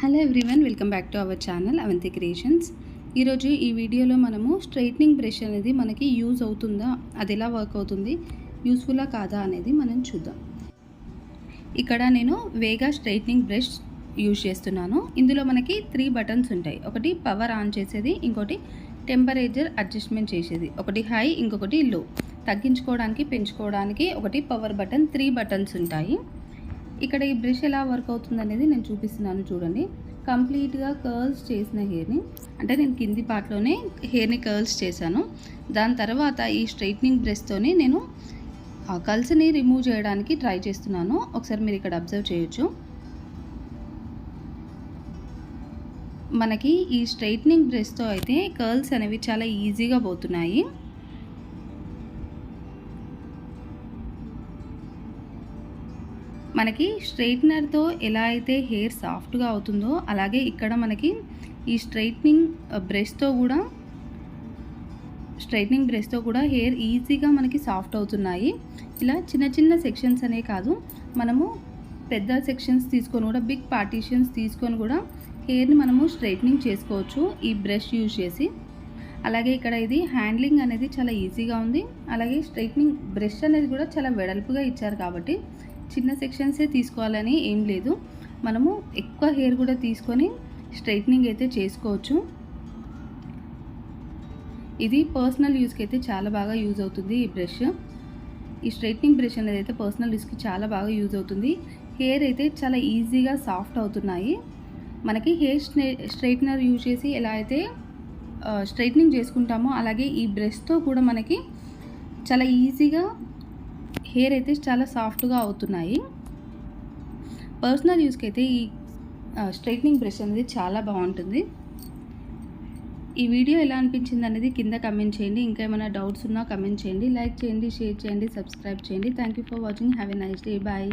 Hello everyone, welcome back to our channel Avanti creations. ఈరోజు ఈ వీడియోలో మనము స్ట్రైట్నింగ్ బ్రష్ అనేది మనకి యూజ్ అవుతుందా, అది ఎలా వర్క్ అవుతుంది, యూస్ఫుల్లా కాదా అనేది మనం చూద్దాం. ఇక్కడ నేను వేగా స్ట్రైట్నింగ్ బ్రష్ యూజ్ చేస్తున్నాను. ఇందులో మనకి 3 బటన్స్ ఉంటాయి. ఒకటి పవర్ ఆన్ చేసేది, ఇంకోటి టెంపరేచర్ అడ్జస్ట్మెంట్ చేసేది, ఒకటి హై, ఇంకొకటి లో. తగ్గించుకోవడానికి పెంచుకోవడానికి ఒకటి పవర్ బటన్, 3 బటన్స్ ఉంటాయి. ఇక్కడ ఈ బ్రష్ ఎలా వర్క్ అవుతుంది అనేది నేను చూపిస్తున్నాను చూడండి. కంప్లీట్గా కర్ల్స్ చేసిన హెయిర్ని, అంటే నేను కింది పార్ట్లోనే హెయిర్ని కర్ల్స్ చేశాను. దాని తర్వాత ఈ స్ట్రైట్నింగ్ బ్రష్తోనే నేను ఆ కర్ల్స్ని రిమూవ్ చేయడానికి ట్రై చేస్తున్నాను. ఒకసారి మీరు ఇక్కడ అబ్జర్వ్ చేయొచ్చు. మనకి ఈ స్ట్రైట్నింగ్ బ్రష్తో అయితే కర్ల్స్ అనేవి చాలా ఈజీగా పోతున్నాయి. మనకి స్ట్రైట్నర్తో ఎలా అయితే హెయిర్ సాఫ్ట్గా అవుతుందో, అలాగే ఇక్కడ మనకి ఈ స్ట్రైట్నింగ్ బ్రష్తో కూడా హెయిర్ ఈజీగా మనకి సాఫ్ట్ అవుతున్నాయి. ఇలా చిన్న చిన్న సెక్షన్స్ అనే కాదు, మనము పెద్ద సెక్షన్స్ తీసుకొని కూడా, బిగ్ పార్టీషన్స్ తీసుకొని కూడా హెయిర్ని మనము స్ట్రైట్నింగ్ చేసుకోవచ్చు ఈ బ్రష్ యూజ్ చేసి. అలాగే ఇక్కడ ఇది హ్యాండ్లింగ్ అనేది చాలా ఈజీగా ఉంది. అలాగే స్ట్రైట్నింగ్ బ్రష్ అనేది కూడా చాలా వెడల్పుగా ఇచ్చారు కాబట్టి చిన్న సెక్షన్సే తీసుకోవాలని ఏం లేదు, మనము ఎక్కువ హెయిర్ కూడా తీసుకొని స్ట్రైట్నింగ్ అయితే చేసుకోవచ్చు. ఇది పర్సనల్ యూస్కి అయితే చాలా బాగా యూజ్ అవుతుంది ఈ బ్రష్. ఈ స్ట్రైట్నింగ్ బ్రష్ అనేది అయితే పర్సనల్ యూస్కి చాలా బాగా యూజ్ అవుతుంది. హెయిర్ అయితే చాలా ఈజీగా సాఫ్ట్ అవుతున్నాయి. మనకి హెయిర్ స్ట్రైట్నర్ యూజ్ చేసి ఎలా అయితే స్ట్రైట్నింగ్ చేసుకుంటామో, అలాగే ఈ బ్రష్తో కూడా మనకి చాలా ఈజీగా హెయిర్ అయితే చాలా సాఫ్ట్గా అవుతున్నాయి. పర్సనల్ యూస్కి అయితే ఈ స్ట్రైట్నింగ్ బ్రష్ అనేది చాలా బాగుంటుంది. ఈ వీడియో ఎలా అనిపించింది అనేది కింద కమెంట్ చేయండి. ఇంకా ఏమైనా డౌట్స్ ఉన్నా కమెంట్ చేయండి. లైక్ చేయండి, షేర్ చేయండి, సబ్స్క్రైబ్ చేయండి. Thank you for watching. Have a nice day. Bye.